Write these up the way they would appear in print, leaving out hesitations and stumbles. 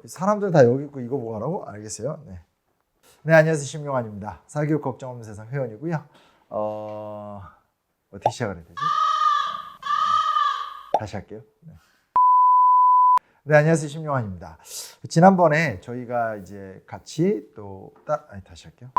사람들 다 여기 있고 이거 보고 하라고? 알겠어요. 네. 네, 안녕하세요. 심용환입니다. 사교육 걱정 없는 세상 회원이고요. 어떻게 시작을 해야 되지? 다시 할게요. 네. 네, 안녕하세요. 심용환입니다. 지난번에 저희가 이제 같이 다시 할게요.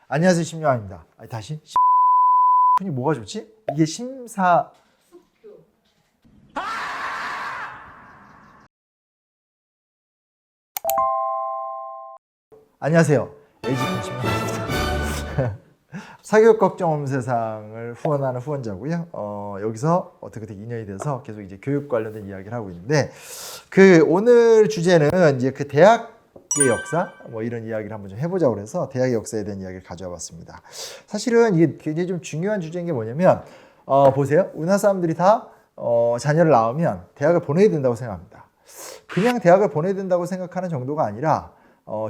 안녕하세요. 심용환입니다. 다시. 이 뭐가 좋지? 이게 심사. 안녕하세요. LG팀 심용환입니다. 사교육 걱정 없는 세상을 후원하는 후원자고요. 여기서 어떻게 2년이 돼서 계속 이제 교육 관련된 이야기를 하고 있는데, 오늘 주제는 이제 대학의 역사, 이런 이야기를 한번 좀 해보자고 해서 대학의 역사에 대한 이야기를 가져와 봤습니다. 사실은 이게 굉장히 좀 중요한 주제인 게 뭐냐면, 보세요. 우리나라 사람들이 다, 자녀를 낳으면 대학을 보내야 된다고 생각합니다. 그냥 대학을 보내야 된다고 생각하는 정도가 아니라,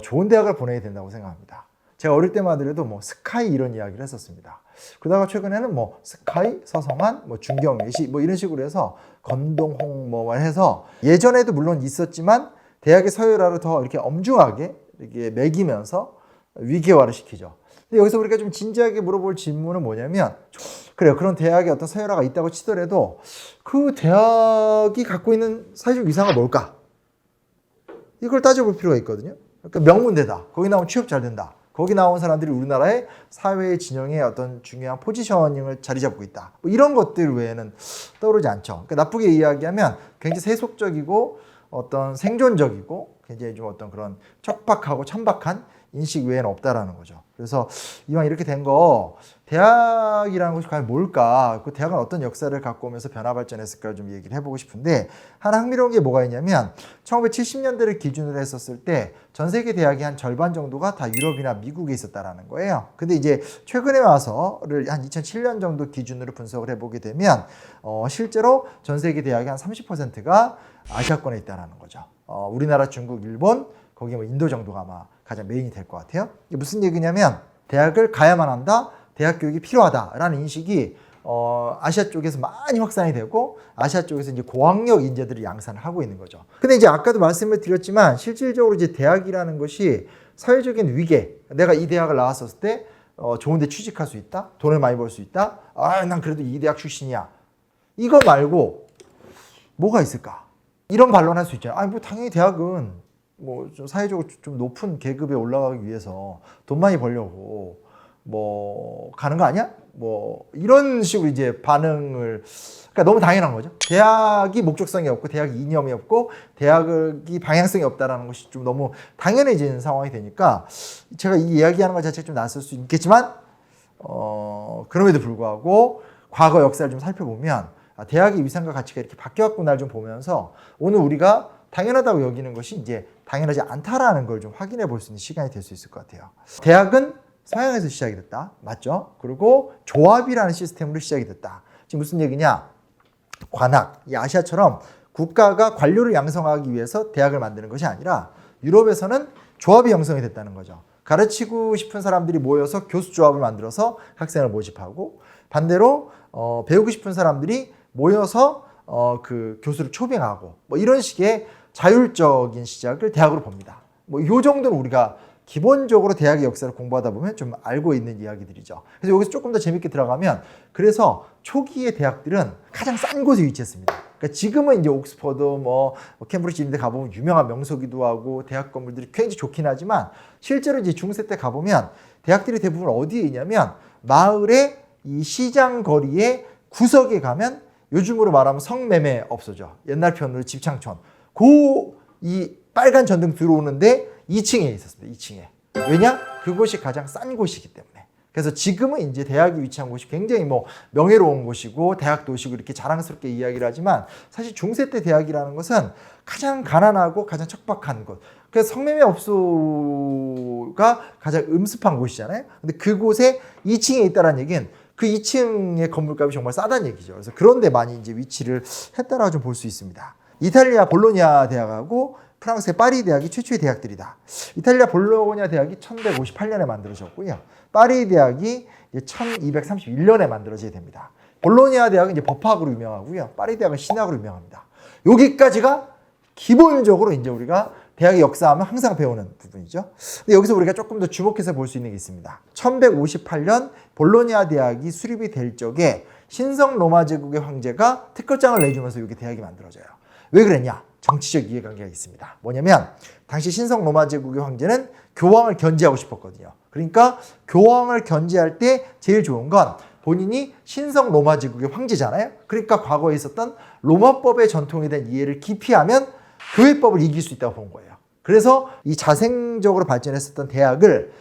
좋은 대학을 보내야 된다고 생각합니다. 제가 어릴 때만 하더라도 스카이 이런 이야기를 했었습니다. 그러다가 최근에는 스카이, 서성한, 중경예시 이런 식으로 해서 건동홍 해서 예전에도 물론 있었지만 대학의 서열화를 더 이렇게 엄중하게 이렇게 매기면서 위계화를 시키죠. 근데 여기서 우리가 좀 진지하게 물어볼 질문은 뭐냐면, 그래요. 그런 대학의 어떤 서열화가 있다고 치더라도 그 대학이 갖고 있는 사회적 위상은 뭘까? 이걸 따져볼 필요가 있거든요. 그러니까 명문대다. 거기 나오면 취업 잘 된다. 거기 나온 사람들이 우리나라의 사회 진영의 어떤 중요한 포지셔닝을 자리 잡고 있다. 이런 것들 외에는 떠오르지 않죠. 그러니까 나쁘게 이야기하면 굉장히 세속적이고 어떤 생존적이고 굉장히 좀 어떤 그런 척박하고 천박한 인식 외에는 없다라는 거죠. 그래서 이왕 이렇게 된 거 대학이라는 것이 과연 뭘까? 그 대학은 어떤 역사를 갖고 오면서 변화 발전했을까 좀 얘기를 해보고 싶은데, 하나 흥미로운 게 뭐가 있냐면 1970년대를 기준으로 했었을 때 전 세계 대학이 한 절반 정도가 다 유럽이나 미국에 있었다라는 거예요. 근데 이제 최근에 와서를 한 2007년 정도 기준으로 분석을 해보게 되면 실제로 전 세계 대학의 한 30%가 아시아권에 있다라는 거죠. 우리나라, 중국, 일본, 거기 인도 정도가 아마 가장 메인이 될 것 같아요. 이게 무슨 얘기냐면 대학을 가야만 한다, 대학 교육이 필요하다라는 인식이 아시아 쪽에서 많이 확산이 되고 아시아 쪽에서 이제 고학력 인재들이 양산을 하고 있는 거죠. 근데 이제 아까도 말씀을 드렸지만 실질적으로 이제 대학이라는 것이 사회적인 위계, 내가 이 대학을 나왔었을 때 좋은 데 취직할 수 있다, 돈을 많이 벌 수 있다, 난 그래도 이 대학 출신이야, 이거 말고 뭐가 있을까? 이런 반론할 수 있잖아요. 당연히 대학은 좀 사회적으로 좀 높은 계급에 올라가기 위해서 돈 많이 벌려고 가는 거 아니야? 이런 식으로 이제 반응을, 그러니까 너무 당연한 거죠. 대학이 목적성이 없고 대학이 이념이 없고 대학이 방향성이 없다라는 것이 좀 너무 당연해지는 상황이 되니까 제가 이 이야기하는 것 자체가 좀 낯설 수 있겠지만 그럼에도 불구하고 과거 역사를 좀 살펴보면 대학의 위상과 가치가 이렇게 바뀌었구나를 좀 보면서 오늘 우리가 당연하다고 여기는 것이 이제 당연하지 않다라는 걸 좀 확인해 볼 수 있는 시간이 될 수 있을 것 같아요. 대학은 서양에서 시작이 됐다. 맞죠? 그리고 조합이라는 시스템으로 시작이 됐다. 지금 무슨 얘기냐? 관학, 이 아시아처럼 국가가 관료를 양성하기 위해서 대학을 만드는 것이 아니라 유럽에서는 조합이 형성이 됐다는 거죠. 가르치고 싶은 사람들이 모여서 교수 조합을 만들어서 학생을 모집하고, 반대로 배우고 싶은 사람들이 모여서 그 교수를 초빙하고 이런 식의 자율적인 시작을 대학으로 봅니다. 이 정도는 우리가 기본적으로 대학의 역사를 공부하다 보면 좀 알고 있는 이야기들이죠. 그래서 여기서 조금 더 재밌게 들어가면, 그래서 초기의 대학들은 가장 싼 곳에 위치했습니다. 그러니까 지금은 이제 옥스퍼드, 캠브리지 이런 데 가보면 유명한 명소기도 하고 대학 건물들이 굉장히 좋긴 하지만 실제로 이제 중세 때 가보면 대학들이 대부분 어디에 있냐면 마을의 이 시장 거리의 구석에 가면 요즘으로 말하면 성매매 업소죠. 옛날 표현으로 집창촌. 이 빨간 전등 들어오는데 2층에 있었습니다. 2층에. 왜냐? 그곳이 가장 싼 곳이기 때문에. 그래서 지금은 이제 대학이 위치한 곳이 굉장히 명예로운 곳이고 대학 도시고 이렇게 자랑스럽게 이야기를 하지만, 사실 중세 때 대학이라는 것은 가장 가난하고 가장 척박한 곳. 그래서 성매매 업소가 가장 음습한 곳이잖아요. 근데 그곳에 2층에 있다는 얘기는 그 2층의 건물값이 정말 싸다는 얘기죠. 그래서 그런데 많이 이제 위치를 했다라고 좀 볼 수 있습니다. 이탈리아 볼로냐 대학하고 프랑스의 파리 대학이 최초의 대학들이다. 이탈리아 볼로냐 대학이 1158년에 만들어졌고요. 파리 대학이 1231년에 만들어져야 됩니다. 볼로냐 대학은 이제 법학으로 유명하고요. 파리 대학은 신학으로 유명합니다. 여기까지가 기본적으로 이제 우리가 대학의 역사하면 항상 배우는 부분이죠. 근데 여기서 우리가 조금 더 주목해서 볼 수 있는 게 있습니다. 1158년 볼로냐 대학이 수립이 될 적에 신성 로마 제국의 황제가 특허장을 내주면서 이게 대학이 만들어져요. 왜 그랬냐? 정치적 이해관계가 있습니다. 뭐냐면 당시 신성 로마 제국의 황제는 교황을 견제하고 싶었거든요. 그러니까 교황을 견제할 때 제일 좋은 건 본인이 신성 로마 제국의 황제잖아요. 그러니까 과거에 있었던 로마법의 전통에 대한 이해를 깊이 하면 교회법을 이길 수 있다고 본 거예요. 그래서 이 자생적으로 발전했었던 대학을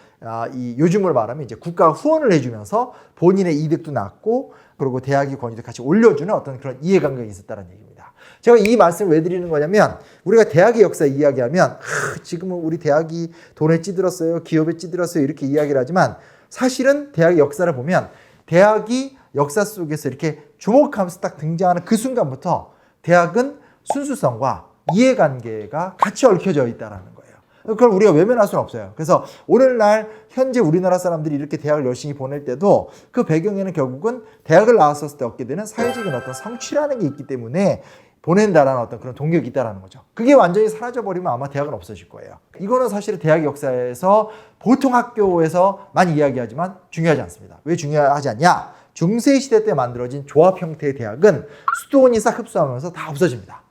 이 요즘으로 말하면 이제 국가가 후원을 해주면서 본인의 이득도 낳고 그리고 대학의 권위도 같이 올려주는 어떤 그런 이해관계가 있었다는 얘기입니다. 제가 이 말씀을 왜 드리는 거냐면 우리가 대학의 역사 이야기하면 지금은 우리 대학이 돈에 찌들었어요, 기업에 찌들었어요 이렇게 이야기를 하지만 사실은 대학의 역사를 보면 대학이 역사 속에서 이렇게 주목하면서 딱 등장하는 그 순간부터 대학은 순수성과 이해관계가 같이 얽혀져 있다는 거예요. 그걸 우리가 외면할 수는 없어요. 그래서 오늘날 현재 우리나라 사람들이 이렇게 대학을 열심히 보낼 때도 그 배경에는 결국은 대학을 나왔을 때 얻게 되는 사회적인 어떤 성취라는 게 있기 때문에 보낸다라는 어떤 그런 동력이 있다는 거죠. 그게 완전히 사라져버리면 아마 대학은 없어질 거예요. 이거는 사실은 대학 역사에서 보통 학교에서 많이 이야기하지만 중요하지 않습니다. 왜 중요하지 않냐? 중세시대 때 만들어진 조합 형태의 대학은 수도원이 싹 흡수하면서 다 없어집니다.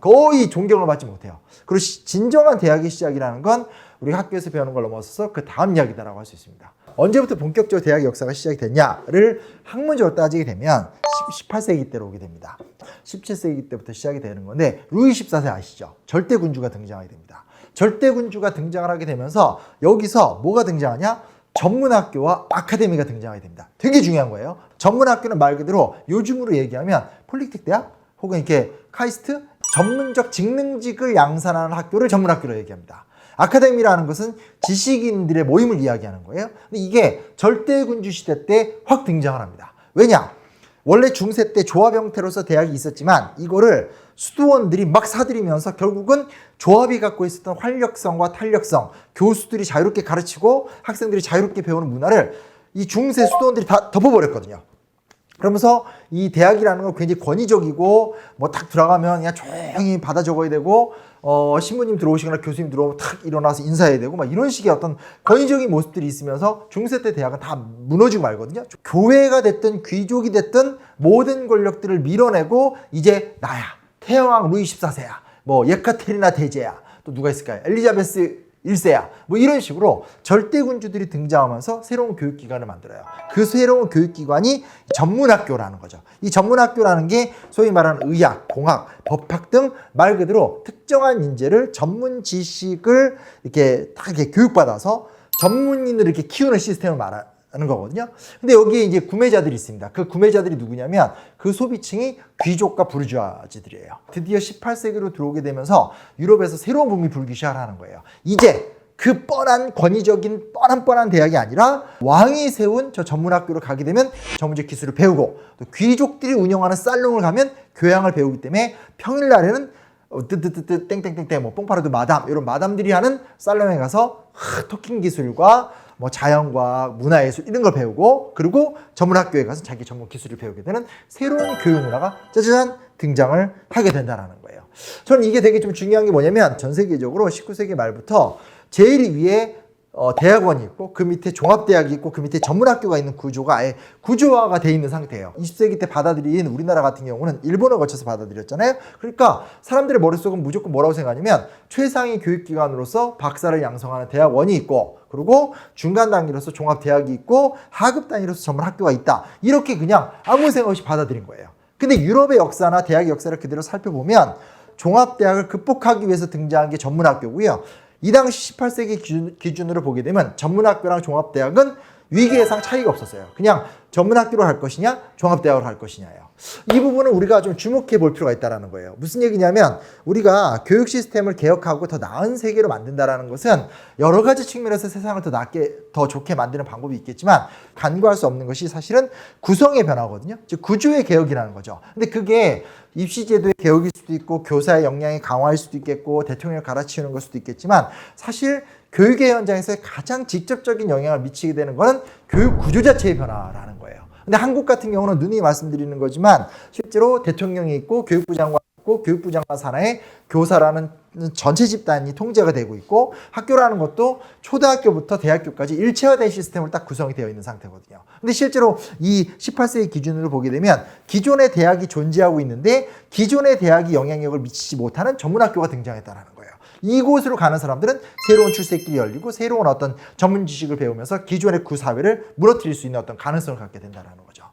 거의 존경을 받지 못해요. 그리고 진정한 대학의 시작이라는 건 우리가 학교에서 배우는 걸 넘어서서 그 다음 이야기다라고 할 수 있습니다. 언제부터 본격적으로 대학 역사가 시작이 됐냐를 학문적으로 따지게 되면 18세기 때로 오게 됩니다. 17세기 때부터 시작이 되는 건데 루이 14세 아시죠? 절대군주가 등장하게 됩니다. 절대군주가 등장을 하게 되면서 여기서 뭐가 등장하냐? 전문학교와 아카데미가 등장하게 됩니다. 되게 중요한 거예요. 전문학교는 말 그대로 요즘으로 얘기하면 폴리텍 대학 혹은 이렇게 카이스트 전문적 직능직을 양산하는 학교를 전문학교로 얘기합니다. 아카데미라는 것은 지식인들의 모임을 이야기하는 거예요. 근데 이게 절대군주 시대 때 확 등장을 합니다. 왜냐? 원래 중세 때 조합 형태로서 대학이 있었지만 이거를 수도원들이 막 사들이면서 결국은 조합이 갖고 있었던 활력성과 탄력성, 교수들이 자유롭게 가르치고 학생들이 자유롭게 배우는 문화를 이 중세 수도원들이 다 덮어버렸거든요. 그러면서 이 대학이라는 건 굉장히 권위적이고 뭐 딱 들어가면 그냥 조용히 받아 적어야 되고 신부님 들어오시거나 교수님 들어오면 탁 일어나서 인사해야 되고 막 이런 식의 어떤 권위적인 모습들이 있으면서 중세 때 대학은 다 무너지고 말거든요. 교회가 됐든 귀족이 됐든 모든 권력들을 밀어내고 이제 나야 태왕 루이 14세야 뭐 예카테리나 대제야 또 누가 있을까요? 엘리자베스 1세야 뭐 이런 식으로 절대군주들이 등장하면서 새로운 교육기관을 만들어요. 그 새로운 교육기관이 전문학교라는 거죠. 이 전문학교라는 게 소위 말하는 의학, 공학, 법학 등 말 그대로 특정한 인재를 전문 지식을 이렇게 딱 이렇게 교육받아서 전문인을 이렇게 키우는 시스템을 말하는 거거든요. 근데 여기에 이제 구매자들이 있습니다. 그 구매자들이 누구냐면 그 소비층이 귀족과 부르주아지들이에요. 드디어 18세기로 들어오게 되면서 유럽에서 새로운 붐이 불기 시작하는 거예요. 이제 그 뻔한 권위적인 뻔한 대학이 아니라 왕이 세운 저 전문학교로 가게 되면 전문적 기술을 배우고 또 귀족들이 운영하는 살롱을 가면 교양을 배우기 때문에 평일날에는 뜨뜨뜨뜨 땡땡땡땡 뭐 뽕파르드 마담 이런 마담들이 하는 살롱에 가서 토킹 기술과 뭐 자연과학, 문화예술 이런 걸 배우고 그리고 전문학교에 가서 자기 전문 기술을 배우게 되는 새로운 교육 문화가 짜자잔 등장을 하게 된다는 거예요. 저는 이게 되게 좀 중요한 게 뭐냐면 전 세계적으로 19세기 말부터 제일 위에 대학원이 있고 그 밑에 종합대학이 있고 그 밑에 전문학교가 있는 구조가 아예 구조화가 돼 있는 상태예요. 20세기 때 받아들인 우리나라 같은 경우는 일본을 거쳐서 받아들였잖아요. 그러니까 사람들의 머릿속은 무조건 뭐라고 생각하냐면 최상위 교육기관으로서 박사를 양성하는 대학원이 있고 그리고 중간 단계로서 종합대학이 있고 하급 단위로서 전문학교가 있다. 이렇게 그냥 아무 생각 없이 받아들인 거예요. 근데 유럽의 역사나 대학의 역사를 그대로 살펴보면 종합대학을 극복하기 위해서 등장한 게 전문학교고요. 이 당시 18세기 기준으로 보게 되면 전문학교랑 종합대학은 위기 예상 차이가 없었어요. 그냥 전문학교로 할 것이냐 종합대학으로 할 것이냐예요. 이 부분은 우리가 좀 주목해 볼 필요가 있다는 거예요. 무슨 얘기냐면 우리가 교육 시스템을 개혁하고 더 나은 세계로 만든다는 것은 여러 가지 측면에서 세상을 더 낫게 더 좋게 만드는 방법이 있겠지만 간과할 수 없는 것이 사실은 구성의 변화거든요. 즉 구조의 개혁이라는 거죠. 근데 그게 입시제도의 개혁일 수도 있고 교사의 역량이 강화할 수도 있겠고 대통령을 갈아치우는 걸 수도 있겠지만 사실 교육의 현장에서 가장 직접적인 영향을 미치게 되는 것은 교육 구조 자체의 변화라는 거예요. 근데 한국 같은 경우는 누누이 말씀드리는 거지만 실제로 대통령이 있고 교육부 장관이 있고 교육부 장관 산하에 교사라는 전체 집단이 통제가 되고 있고 학교라는 것도 초등학교부터 대학교까지 일체화된 시스템으로 딱 구성이 되어 있는 상태거든요. 근데 실제로 이 18세기 기준으로 보게 되면 기존의 대학이 존재하고 있는데 기존의 대학이 영향력을 미치지 못하는 전문학교가 등장했다는 거예요. 이곳으로 가는 사람들은 새로운 출세길이 열리고 새로운 어떤 전문 지식을 배우면서 기존의 그 사회를 무너뜨릴 수 있는 어떤 가능성을 갖게 된다는 거죠.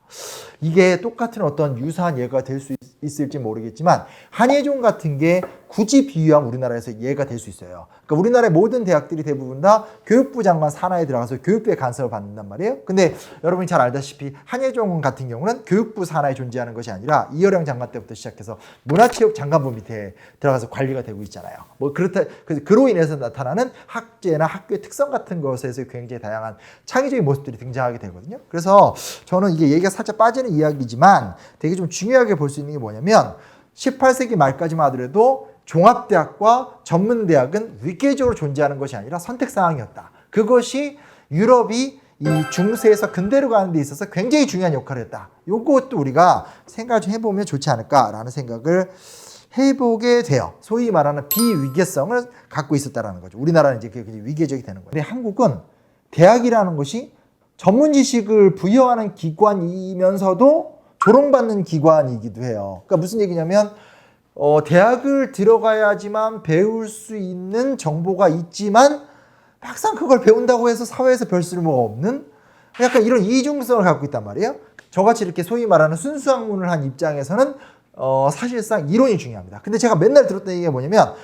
이게 똑같은 어떤 유사한 예가 될 수 있을지 모르겠지만 한예종 같은 게 굳이 비유하면 우리나라에서 예가 될 수 있어요. 그러니까 우리나라의 모든 대학들이 대부분 다 교육부 장관 산하에 들어가서 교육부의 간섭을 받는단 말이에요. 근데 여러분이 잘 알다시피 한예종 같은 경우는 교육부 산하에 존재하는 것이 아니라 이어령 장관 때부터 시작해서 문화체육 장관부 밑에 들어가서 관리가 되고 있잖아요. 뭐 그렇다 그로 인해서 나타나는 학제나 학교의 특성 같은 것에서 굉장히 다양한 창의적인 모습들이 등장하게 되거든요. 그래서 저는 이게 얘기가 살짝 빠지는 이야기지만 되게 좀 중요하게 볼 수 있는 게 뭐냐면 18세기 말까지만 하더라도 종합대학과 전문대학은 위계적으로 존재하는 것이 아니라 선택사항이었다. 그것이 유럽이 이 중세에서 근대로 가는 데 있어서 굉장히 중요한 역할을 했다. 이것도 우리가 생각을 좀 해보면 좋지 않을까라는 생각을 해보게 돼요. 소위 말하는 비위계성을 갖고 있었다는 거죠. 우리나라는 이제 그게 위계적이 되는 거예요. 근데 한국은 대학이라는 것이 전문 지식을 부여하는 기관이면서도 조롱받는 기관이기도 해요. 그러니까 무슨 얘기냐면 대학을 들어가야지만 배울 수 있는 정보가 있지만 막상 그걸 배운다고 해서 사회에서 별 쓸모가 없는 약간 이런 이중성을 갖고 있단 말이에요. 저같이 이렇게 소위 말하는 순수학문을 한 입장에서는 사실상 이론이 중요합니다. 근데 제가 맨날 들었던 얘기가 뭐냐면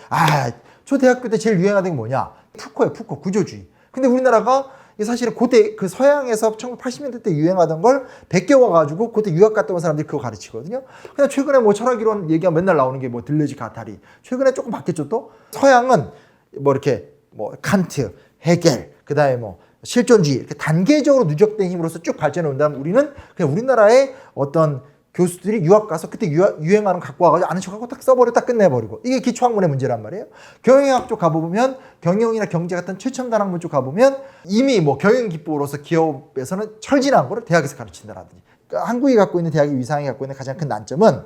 저 대학교 때 제일 유행하던 게 뭐냐? 푸코예요. 푸코. 구조주의. 근데 우리나라가 사실은 그때 그 서양에서 1980년대 때 유행하던 걸 베껴와가지고 그때 유학 갔다 온 사람들이 그거 가르치거든요. 근데 최근에 뭐 철학이론 얘기가 맨날 나오는 게 뭐 들레지 가타리. 최근에 조금 바뀌었죠 또? 서양은 뭐 이렇게 뭐 칸트, 헤겔, 그 다음에 뭐 실존주의 이렇게 단계적으로 누적된 힘으로써 쭉 발전해 온다면 우리는 그냥 우리나라의 어떤 교수들이 유학 가서 그때 유행하는 거 갖고 와가지고 아는 척하고 딱 써버려 딱 끝내버리고 이게 기초학문의 문제란 말이에요. 경영학 쪽 가보면 경영이나 경제 같은 최첨단 학문 쪽 가보면 이미 뭐 경영기법으로서 기업에서는 철진한 거를 대학에서 가르친다라든지 그러니까 한국이 갖고 있는 대학의 위상이 갖고 있는 가장 큰 난점은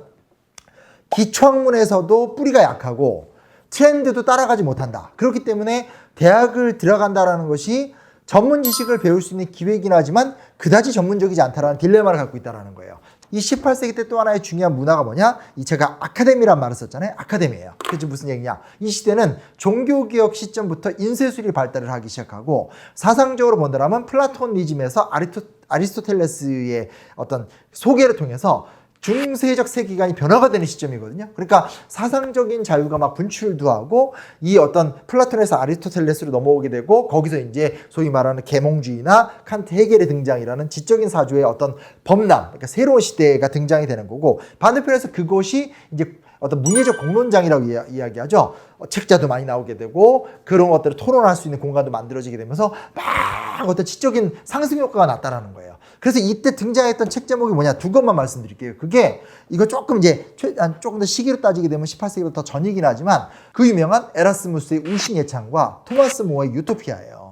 기초학문에서도 뿌리가 약하고 트렌드도 따라가지 못한다. 그렇기 때문에 대학을 들어간다라는 것이 전문 지식을 배울 수 있는 기회이긴 하지만 그다지 전문적이지 않다라는 딜레마를 갖고 있다는 거예요. 이 18세기 때 또 하나의 중요한 문화가 뭐냐? 이 제가 아카데미란 말을 썼잖아요. 아카데미예요. 그게 무슨 얘기냐? 이 시대는 종교개혁 시점부터 인쇄술이 발달을 하기 시작하고 사상적으로 본다면 플라토니즘에서 아리스토텔레스의 어떤 소개를 통해서 중세적 세계관이 변화가 되는 시점이거든요. 그러니까 사상적인 자유가 막 분출도 하고 이 어떤 플라톤에서 아리스토텔레스로 넘어오게 되고 거기서 이제 소위 말하는 계몽주의나 칸트 헤겔의 등장이라는 지적인 사조의 어떤 범람, 그러니까 새로운 시대가 등장이 되는 거고 반대편에서 그것이 이제 어떤 문예적 공론장이라고 이야기하죠. 책자도 많이 나오게 되고 그런 것들을 토론할 수 있는 공간도 만들어지게 되면서 막 어떤 지적인 상승 효과가 났다라는 거예요. 그래서 이때 등장했던 책 제목이 뭐냐 두 것만 말씀드릴게요. 그게 이거 조금 이제 조금 더 시기로 따지게 되면 18세기부터 전이긴 하지만 그 유명한 에라스무스의 우신예찬과 토마스 모어의 유토피아예요.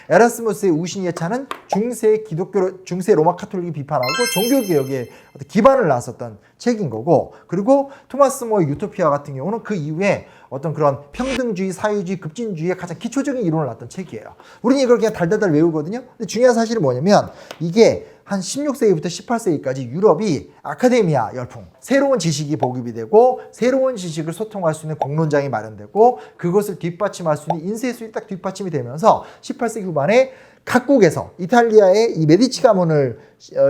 에라스무스의 우신예찬은 중세 로마 카톨릭을 비판하고 종교개혁에 기반을 놨었던 책인 거고 그리고 토마스 모어의 유토피아 같은 경우는 그 이후에 어떤 그런 평등주의, 사회주의, 급진주의의 가장 기초적인 이론을 놨던 책이에요. 우리는 이걸 그냥 달달달 외우거든요. 근데 중요한 사실은 뭐냐면 이게 한 16세기부터 18세기까지 유럽이 아카데미아 열풍, 새로운 지식이 보급이 되고 새로운 지식을 소통할 수 있는 공론장이 마련되고 그것을 뒷받침할 수 있는 인쇄술이 딱 뒷받침이 되면서 18세기 후반에 각국에서 이탈리아의 이 메디치 가문을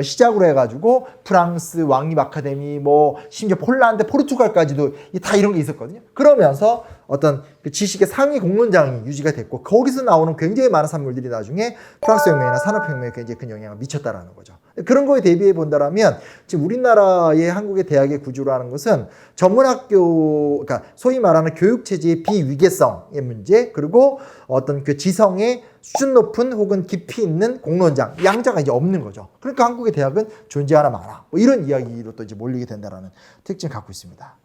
시작으로 해가지고 프랑스 왕립 아카데미 뭐 심지어 폴란드, 포르투갈까지도 다 이런 게 있었거든요. 그러면서 어떤 그 지식의 상위 공론장이 유지가 됐고 거기서 나오는 굉장히 많은 산물들이 나중에 프랑스 혁명이나 산업혁명에 굉장히 큰 영향을 미쳤다라는 거죠. 그런 거에 대비해 본다라면 지금 우리나라의 한국의 대학의 구조로 하는 것은 전문학교, 그러니까 소위 말하는 교육체제의 비위계성의 문제 그리고 어떤 그 지성의 수준 높은 혹은 깊이 있는 공론장 양자가 이제 없는 거죠. 그러니까 한국의 대학은 존재하나 마나 뭐 이런 이야기로 또 이제 몰리게 된다라는 특징을 갖고 있습니다.